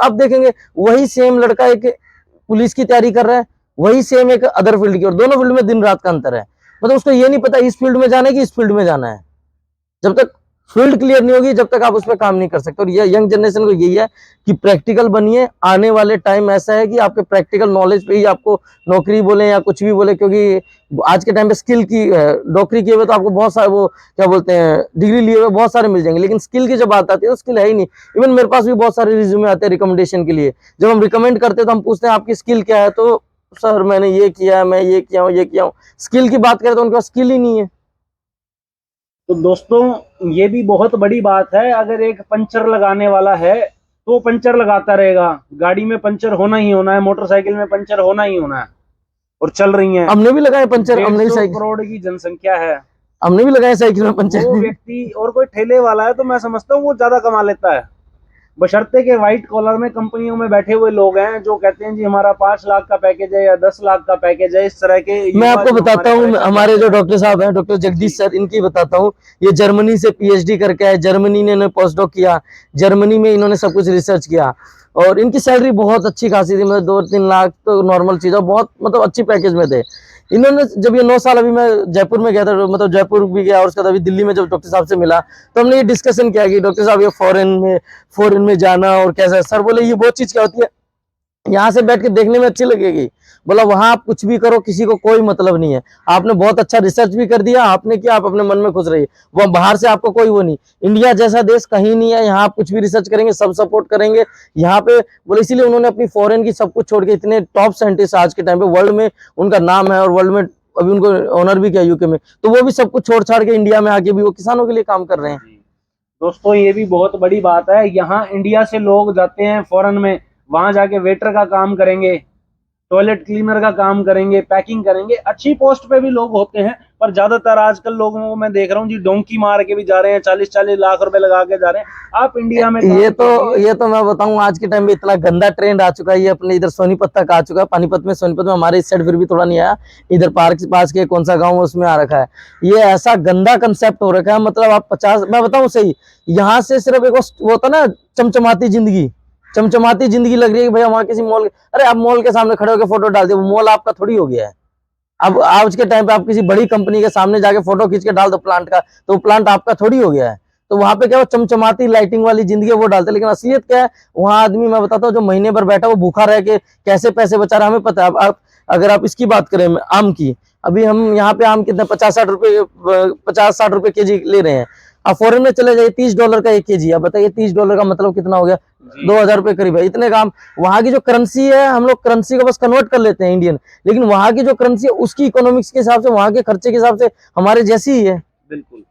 अब देखेंगे वही सेम लड़का एक पुलिस की तैयारी कर रहा है, वही सेम एक अदर फील्ड की, और दोनों फील्ड में दिन रात का अंतर है। मतलब उसको ये नहीं पता इस फील्ड में जाना है कि इस फील्ड में जाना है। जब तक फील्ड क्लियर नहीं होगी, जब तक आप उस पर काम नहीं कर सकते। और ये यंग जनरेशन को यही है कि प्रैक्टिकल बनिए। आने वाले टाइम ऐसा है कि आपके प्रैक्टिकल नॉलेज पे ही आपको नौकरी बोले या कुछ भी बोले, क्योंकि आज के टाइम पे स्किल की नौकरी किए हुए तो आपको बहुत सारे, वो क्या बोलते हैं, डिग्री लिए हुए बहुत सारे मिल जाएंगे, लेकिन स्किल की जब बात आती है तो स्किल है ही नहीं। इवन मेरे पास भी बहुत सारे रिज्यूमे आते हैं रिकमेंडेशन के लिए। जब हम रिकमेंड करते हैं तो हम पूछते हैं आपकी स्किल क्या है, तो सर मैंने ये किया है, मैं ये किया हूँ, ये किया हूँ। स्किल की बात करें तो उनके पास स्किल ही नहीं है। तो दोस्तों ये भी बहुत बड़ी बात है, अगर एक पंचर लगाने वाला है तो पंचर लगाता रहेगा। गाड़ी में पंचर होना ही होना है, मोटरसाइकिल में पंचर होना ही होना है, और चल रही है। हमने भी लगाए पंचर, हमने भी 150 करोड़ की जनसंख्या है, हमने भी लगाए साइकिल में पंचर। वो व्यक्ति और कोई ठेले वाला है तो मैं समझता हूँ वो ज्यादा कमा लेता है, बशर्ते के व्हाइट कॉलर में कंपनियों में बैठे हुए लोग हैं जो कहते हैं जी हमारा 5 लाख का पैकेज है या 10 लाख का पैकेज है। इस तरह के मैं आपको बताता हूँ, हमारे जो डॉक्टर साहब हैं, डॉक्टर जगदीश सर, इनकी बताता हूँ। ये जर्मनी से पीएचडी करके आए, जर्मनी ने इन्होंने पोस्ट डॉक किया, जर्मनी में इन्होंने सब कुछ रिसर्च किया, और इनकी सैलरी बहुत अच्छी खासी थी, मतलब 2-3 लाख तो नॉर्मल चीज है, बहुत मतलब अच्छी पैकेज में थे। इन्होंने जब ये 9 साल, अभी मैं जयपुर में गया था, मतलब जयपुर भी गया, और उसके बाद अभी दिल्ली में जब डॉक्टर साहब से मिला तो हमने ये डिस्कशन किया कि डॉक्टर साहब ये फॉरेन में जाना और कैसा है। सर बोले ये वो चीज क्या होती है, यहाँ से बैठ के देखने में अच्छी लगेगी। बोला वहां आप कुछ भी करो, किसी को कोई मतलब नहीं है। आपने बहुत अच्छा रिसर्च भी कर दिया, आपने किया, आप अपने मन में खुश रहिए। वो बाहर से आपको कोई वो नहीं, इंडिया जैसा देश कहीं नहीं है। यहाँ आप कुछ भी रिसर्च करेंगे सब सपोर्ट करेंगे यहाँ पे। बोले इसीलिए उन्होंने अपनी फॉरेन की सब कुछ छोड़ के, इतने टॉप साइंटिस्ट आज के टाइम पे वर्ल्ड में उनका नाम है, और वर्ल्ड में अभी उनको ऑनर भी किया यूके में, तो वो भी सब कुछ छोड़ छाड़ के इंडिया में आके भी वो किसानों के लिए काम कर रहे हैं। दोस्तों ये भी बहुत बड़ी बात है, यहाँ इंडिया से लोग जाते हैं फॉरेन में, वहां जाके वेटर का काम करेंगे, टॉयलेट क्लीनर का काम करेंगे, पैकिंग करेंगे, अच्छी पोस्ट पे भी लोग होते हैं, पर ज्यादातर आजकल लोगों को मैं देख रहा हूँ जी डोंकी मार के भी जा रहे हैं, 40-40 लाख रुपए लगा के जा रहे हैं। आप इंडिया में ये तो मैं बताऊं, आज के टाइम में इतना गंदा ट्रेंड आ चुका है। ये अपने इधर सोनीपत तक आ चुका है, पानीपत में हमारे इस साइड फिर भी थोड़ा नहीं आया, इधर पार्क के पास के कौन सा गांव उसमें आ रखा है। ये ऐसा गंदा कंसेप्ट हो रखा है, मतलब आप 50, मैं बताऊं सही, यहाँ से सिर्फ एक वो होता ना चमचमाती जिंदगी लग रही है कि भैया वहां किसी मॉल, अरे आप मॉल के सामने खड़े होकर फोटो डाल दिए, मॉल आपका थोड़ी हो गया है। अब आज के टाइम पे आप किसी बड़ी कंपनी के सामने जाके फोटो खींच के डाल दो प्लांट का, तो प्लांट आपका थोड़ी हो गया है। तो वहां पे क्या वो चमचमाती लाइटिंग वाली जिंदगी वो डालते, लेकिन असलियत क्या है, वहां आदमी, मैं बताता हूँ, जो महीने भर बैठा वो भूखा रह के कैसे पैसे बचा रहा है, हमें पता है। अब अगर आप इसकी बात करें आम की, अभी हम यहाँ पे आम कितना 50-60 रुपए केजी ले रहे हैं। आप फॉरेन में चले जाइए, $30 का 1 केजी। अब बताइए $30 का मतलब कितना हो गया, 2000 रुपए करीब है। इतने काम, वहां की जो करेंसी है, हम लोग करेंसी को बस कन्वर्ट कर लेते हैं इंडियन, लेकिन वहां की जो करेंसी है उसकी इकोनॉमिक्स के हिसाब से, वहां के खर्चे के हिसाब से हमारे जैसी ही है। बिल्कुल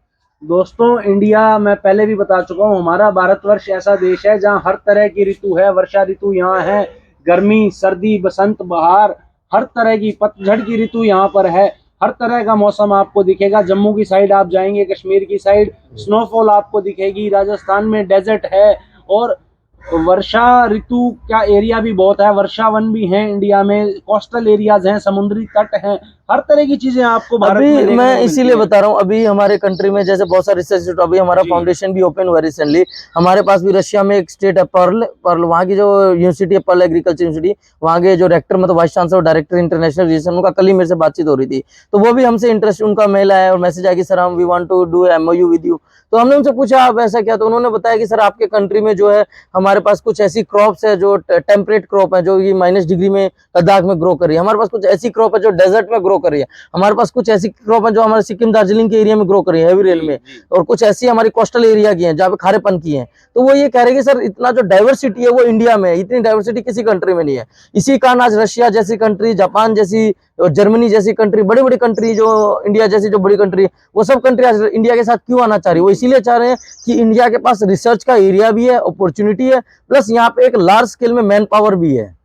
दोस्तों, इंडिया मैं पहले भी बता चुका हूँ, हमारा भारतवर्ष ऐसा देश है जहाँ हर तरह की ऋतु है। वर्षा ऋतु यहाँ है, गर्मी, सर्दी, बसंत, बहार, हर तरह की, पतझड़ की ऋतु यहाँ पर है। हर तरह का मौसम आपको दिखेगा। जम्मू की साइड आप जाएंगे, कश्मीर की साइड स्नोफॉल आपको दिखेगी, राजस्थान में डेजर्ट है, और वर्षा ऋतु का एरिया भी बहुत है, वर्षा वन भी है इंडिया में, कोस्टल एरियाज हैं, समुद्री तट हैं, हर तरह की चीजें आपको भारत में अभी मैं इसीलिए बता रहा हूँ, अभी हमारे कंट्री में जैसे बहुत सारे रिसर्च इंस्टीट्यूट, अभी हमारा फाउंडेशन भी ओपन हुआ रिसेंटली। हमारे पास भी रशिया में एक स्टेट है पर्ल, वहाँ की जो यूनिवर्सिटी है, पर्ल एग्रीकल्चर यूनिवर्सिटी, वहाँ के जो रेक्टर, मतलब vice chancellor, director international relation, उनका कल ही मेरे से बातचीत हो रही थी। तो वो भी हमसे इंटरेस्ट, उनका मेल आया और मैसेज आया कि सर हम we want to do MOU with you. तो हमने उनसे पूछा आप ऐसा क्या, तो उन्होंने बताया कि सर आपके कंट्री में जो है, हमारे पास कुछ ऐसी क्रॉप्स है जो टेम्परेट क्रॉप है, जो ये -डिग्री में लद्दाख में ग्रो कर रही है। हमारे पास कुछ ऐसी क्रॉप है जो डेजर्ट में ग्रो कर रही है। हमारे पास कुछ ऐसी क्रॉप है जो हमारे सिक्किम, दार्जिलिंग के एरिया में ग्रो कर रही है, हेवी रेल में, और कुछ ऐसी हमारी कोस्टल एरिया की है जहाँ पे खारेपन की है। तो वो ये कह रहे हैं कि सर इतना जो डाइवर्सिटी है वो इंडिया में है, इतनी डाइवर्सिटी किसी कंट्री में नहीं है। इसी कारण आज रशिया जैसी कंट्री, जापान जैसी और जर्मनी जैसी कंट्री, बड़ी बड़ी कंट्री, जो इंडिया जैसी जो बड़ी कंट्री है, वो सब कंट्री आज इंडिया के साथ क्यों आना चाह रही है? वो इसीलिए चाह रहे हैं कि इंडिया के पास रिसर्च का एरिया भी है, अपॉर्चुनिटी है, प्लस यहाँ पे एक लार्ज स्केल में मैन पावर भी है।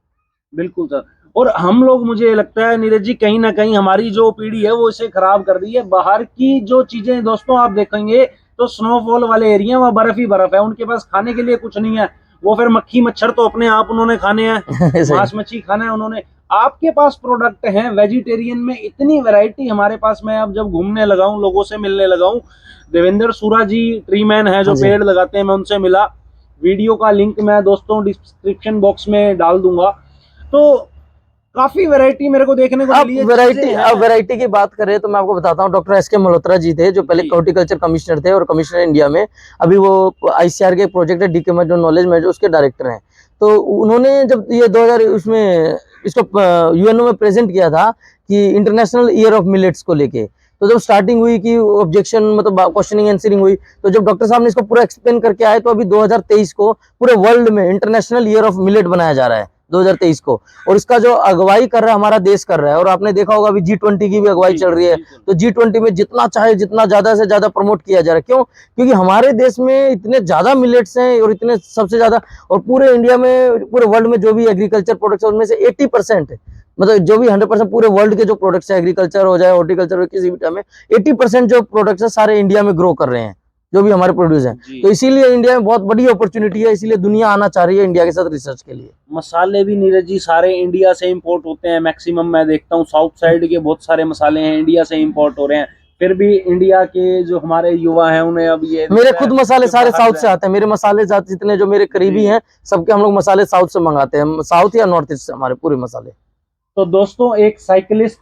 बिल्कुल सर। और हम लोग, मुझे लगता है नीरज जी, कहीं ना कहीं हमारी जो पीढ़ी है वो इसे खराब कर दी है। बाहर की जो चीजें दोस्तों आप देखेंगे तो स्नोफॉल वाले एरिया, वहाँ बर्फ ही बर्फ है, उनके पास खाने के लिए कुछ नहीं है। वो फिर मक्खी मच्छर तो अपने आप उन्होंने खाने हैं, मांस मच्छी खाना है उन्होंने। आपके पास प्रोडक्ट हैं वेजिटेरियन में, इतनी वैरायटी हमारे पास। मैं अब जब घूमने लगा हूँ, लोगों से मिलने लगा हूँ, देवेंद्र सूरा जी ट्री मैन है जो पेड़ लगाते हैं, मैं उनसे मिला। वीडियो का लिंक मैं दोस्तों डिस्क्रिप्शन बॉक्स में डाल दूंगा। तो काफी वैरायटी मेरे को देखने को मिली है। वैरायटी की बात करें तो मैं आपको बताता हूँ, डॉक्टर SK मल्होत्रा जी थे जो पहले हॉर्टिकल्चर कमिश्नर थे और कमिश्नर इंडिया में, अभी वो ICAR के प्रोजेक्ट है DK जो नॉलेज में जो उसके डायरेक्टर हैं। तो उन्होंने जब ये 2000 उसमें इसको UNO में प्रेजेंट किया था कि इंटरनेशनल ईयर ऑफ मिलेट्स को लेके, तो जब स्टार्टिंग हुई कि ऑब्जेक्शन, मतलब क्वेश्चनिंग आंसरिंग हुई, तो जब डॉक्टर साहब ने इसको पूरा एक्सप्लेन करके आए, तो अभी 2023 को पूरे वर्ल्ड में इंटरनेशनल ईयर ऑफ मिलेट बनाया जा रहा है 2023 को, और इसका जो अगुवाई कर रहा है हमारा देश कर रहा है। और आपने देखा होगा अभी G20 की भी अगुवाई चल रही है, तो G20 में जितना चाहे जितना ज्यादा से ज्यादा प्रमोट किया जा रहा है। क्यों? क्योंकि हमारे देश में इतने ज्यादा मिलेट्स हैं और इतने सबसे ज्यादा, और पूरे इंडिया में, पूरे वर्ल्ड में जो भी एग्रीकल्चर प्रोडक्ट्स है उनमें से 80%, मतलब जो भी 100% पूरे वर्ल्ड के जो प्रोडक्ट्स है, एग्रीकल्चर हो जाए, हॉर्टिकल्चर हो, किसी भी टाइम में 80% जो प्रोडक्ट्स है सारे इंडिया में ग्रो कर रहे हैं, जो भी हमारे प्रोड्यूस हैं। तो इसीलिए इंडिया में बहुत बड़ी अपॉर्चुनिटी है, इसीलिए दुनिया आना चाह रही है इंडिया के साथ रिसर्च के लिए। मसाले भी नीरज जी सारे इंडिया से इंपोर्ट होते हैं मैक्सिमम। मैं देखता हूँ साउथ साइड के बहुत सारे मसाले हैं इंडिया से इंपोर्ट हो रहे हैं, फिर भी इंडिया के जो हमारे युवा हैं उन्हें अब ये, मेरे खुद मसाले सारे साउथ से आते हैं। मेरे मसाले जितने जो मेरे करीबी हैं सबके हम लोग मसाले साउथ से मंगाते हैं, साउथ या नॉर्थ ईस्ट से हमारे पूरे मसाले। तो दोस्तों, एक साइकिलिस्ट,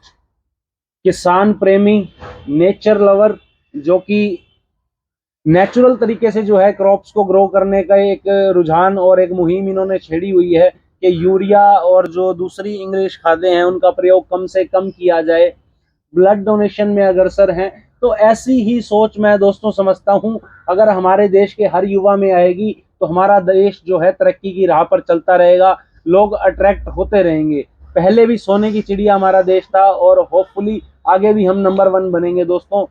किसान प्रेमी, नेचर लवर, जो कि नेचुरल तरीके से जो है क्रॉप्स को ग्रो करने का एक रुझान और एक मुहिम इन्होंने छेड़ी हुई है कि यूरिया और जो दूसरी इंग्लिश खादें हैं उनका प्रयोग कम से कम किया जाए, ब्लड डोनेशन में अग्रसर हैं। तो ऐसी ही सोच मैं दोस्तों समझता हूं अगर हमारे देश के हर युवा में आएगी तो हमारा देश जो है तरक्की की राह पर चलता रहेगा, लोग अट्रैक्ट होते रहेंगे। पहले भी सोने की चिड़िया हमारा देश था और होपफुली आगे भी हम नंबर 1 बनेंगे दोस्तों।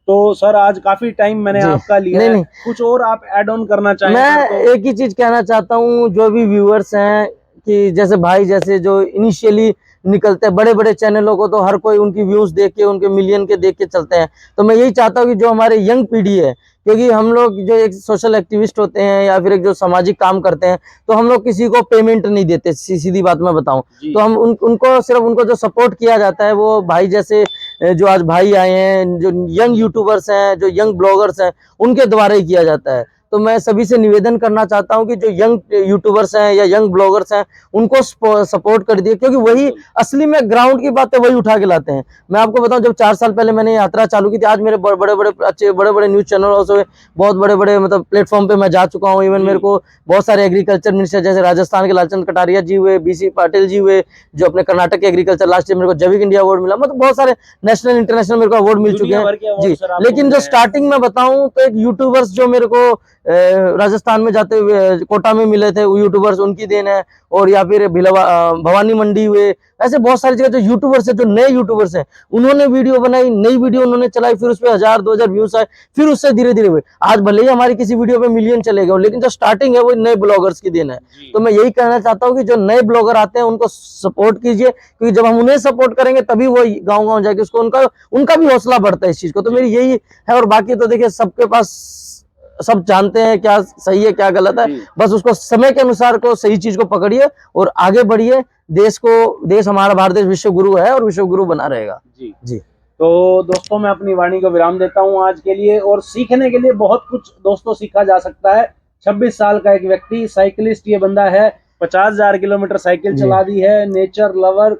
तो सर आज काफी टाइम मैंने आपका लिया है, कुछ और आप ऐड ऑन करना चाहें? मैं तो एक ही चीज कहना चाहता हूँ, जो भी व्यूअर्स हैं, कि जैसे भाई जैसे जो इनिशियली निकलते हैं, बड़े बड़े चैनलों को तो हर कोई उनकी व्यूज देख के, उनके मिलियन के देख के चलते हैं। तो मैं यही चाहता हूँ कि जो हमारे यंग पीढ़ी है, क्योंकि हम लोग जो एक सोशल एक्टिविस्ट होते हैं या फिर एक जो सामाजिक काम करते हैं, तो हम लोग किसी को पेमेंट नहीं देते, सीधी बात मैं बताऊं तो हम उनको सिर्फ उनको जो सपोर्ट किया जाता है वो भाई जैसे जो आज भाई आए हैं, जो यंग यूट्यूबर्स हैं, जो यंग ब्लॉगर्स हैं, उनके द्वारा ही किया जाता है। तो मैं सभी से निवेदन करना चाहता हूं कि जो यंग यूट्यूबर्स हैं या यंग ब्लॉगर्स हैं उनको सपोर्ट कर दिए, क्योंकि वही असली में ग्राउंड की बातें वही उठा के लाते हैं। मैं आपको बताऊं, जब 4 साल पहले मैंने यात्रा चालू की थी, आज मेरे बड़े बड़े अच्छे बड़े बड़े न्यूज चैनलों से बहुत बड़े बड़े मतलब प्लेटफॉर्म पे मैं जा चुका हूँ। इवन मेरे को बहुत सारे एग्रीकल्चर मिनिस्टर जैसे राजस्थान के लालचंद कटारिया जी हुए, BC पाटिल जी हुए, जो अपने कर्नाटक के एग्रीकल्चर, लास्ट ईयर मेरे को जैविक इंडिया अवार्ड मिला, मतलब बहुत सारे नेशनल इंटरनेशनल मेरे को अवार्ड मिल चुके हैं जी। लेकिन जो स्टार्टिंग में बताऊं तो एक यूट्यूबर्स जो मेरे को राजस्थान में जाते हुए कोटा में मिले थे, वो यूट्यूबर्स उनकी देन है। और या फिर भवानी मंडी हुए, ऐसे बहुत सारी जगह जो यूट्यूबर्स है, जो नए यूट्यूबर्स हैं, उन्होंने वीडियो बनाई, नई वीडियो उन्होंने चलाई, फिर उस पर 1000-2000 व्यूज आए, फिर उससे धीरे धीरे हुए। आज भले ही हमारी किसी वीडियो पे मिलियन चले गए, लेकिन जो स्टार्टिंग है वो नए ब्लॉगर्स की देन है। तो मैं यही कहना चाहता हूँ कि जो नए ब्लॉगर आते हैं उनको सपोर्ट कीजिए, क्योंकि जब हम उन्हें सपोर्ट करेंगे तभी वो गाँव गाँव जाके उसको उनका भी हौसला बढ़ता है इस चीज को। तो मेरी यही है। और बाकी तो देखिए सबके पास सब जानते हैं क्या सही है क्या गलत है, बस उसको समय के अनुसार को सही चीज को पकड़िए और आगे बढ़िए। देश हमारा भारत देश विश्व गुरु है और विश्व गुरु बना रहेगा जी। तो दोस्तों मैं अपनी वाणी को विराम देता हूं आज के लिए। और सीखने के लिए बहुत कुछ दोस्तों सीखा जा सकता है। 26 साल का एक व्यक्ति साइकिलिस्ट ये बंदा है, 50,000 किलोमीटर साइकिल चला दी है। नेचर लवर,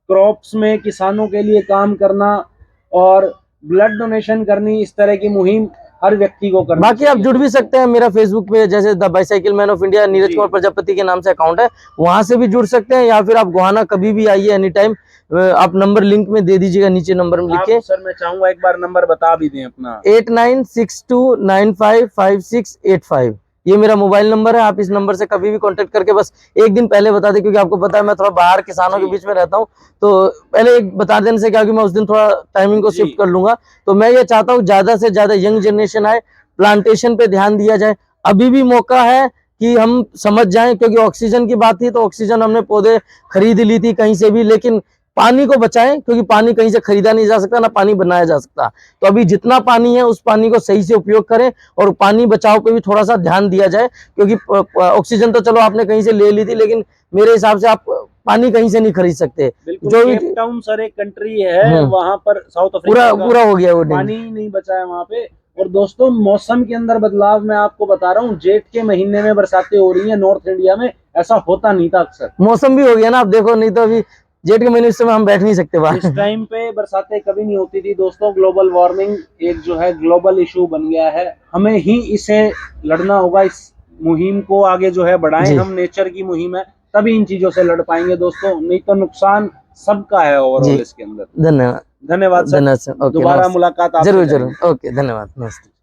क्रॉप्स में किसानों के लिए काम करना और ब्लड डोनेशन करनी, इस तरह की मुहिम हर व्यक्ति को करना। बाकी आप जुड़ भी सकते हैं मेरा फेसबुक पे, जैसे the bicycle man of India, Neeraj Kumar Prajapati के नाम से अकाउंट है, वहां से भी जुड़ सकते हैं। या फिर आप गोहाना कभी भी आइए, एनी टाइम। आप नंबर लिंक में दे दीजिएगा, नीचे नंबर में लिख के। सर मैं चाहूंगा एक बार नंबर बता भी दें अपना। 8962955685 ये मेरा मोबाइल नंबर है। आप इस नंबर से कभी भी कांटेक्ट करके बस एक दिन पहले बता दें, क्योंकि आपको पता है मैं थोड़ा बाहर किसानों के बीच में रहता हूं, तो पहले एक बता देने से क्या कि मैं उस दिन थोड़ा टाइमिंग को शिफ्ट कर लूंगा। तो मैं ये चाहता हूँ ज्यादा से ज्यादा यंग जनरेशन आए, प्लांटेशन पे ध्यान दिया जाए। अभी भी मौका है कि हम समझ जाएं, क्योंकि ऑक्सीजन की बात थी तो ऑक्सीजन हमने पौधे खरीद ली थी कहीं से भी, लेकिन पानी को बचाएं, क्योंकि पानी कहीं से खरीदा नहीं जा सकता, ना पानी बनाया जा सकता। तो अभी जितना पानी है उस पानी को सही से उपयोग करें और पानी बचाव पे भी थोड़ा सा ध्यान दिया जाए, क्योंकि ऑक्सीजन तो चलो आपने कहीं से ले ली थी, लेकिन मेरे हिसाब से आप पानी कहीं से नहीं खरीद सकते। जो भी केप टाउन सर एक कंट्री है, वहां पर साउथ अफ्रीका पूरा हो गया वो, पानी नहीं बचा है वहां पे। और दोस्तों मौसम के अंदर बदलाव मैं आपको बता रहा हूँ, जेठ के महीने में बरसातें हो रही हैं नॉर्थ इंडिया में, ऐसा होता नहीं था अक्सर। मौसम भी हो गया ना, आप देखो, नहीं तो अभी जेठ के महीने में हम बैठ नहीं सकते बाहर। इस टाइम पे बरसातें कभी नहीं होती थी दोस्तों। ग्लोबल वार्मिंग एक जो है ग्लोबल इशू बन गया है, हमें ही इसे लड़ना होगा। इस मुहिम को आगे जो है बढ़ाएं हम, नेचर की मुहिम है, तभी इन चीजों से लड़ पाएंगे दोस्तों, नहीं तो नुकसान सबका है ओवरऑल इसके अंदर। धन्यवाद सर, धन्यवाद सर। दोबारा मुलाकात आपसे जरूर। ओके, धन्यवाद, नमस्ते।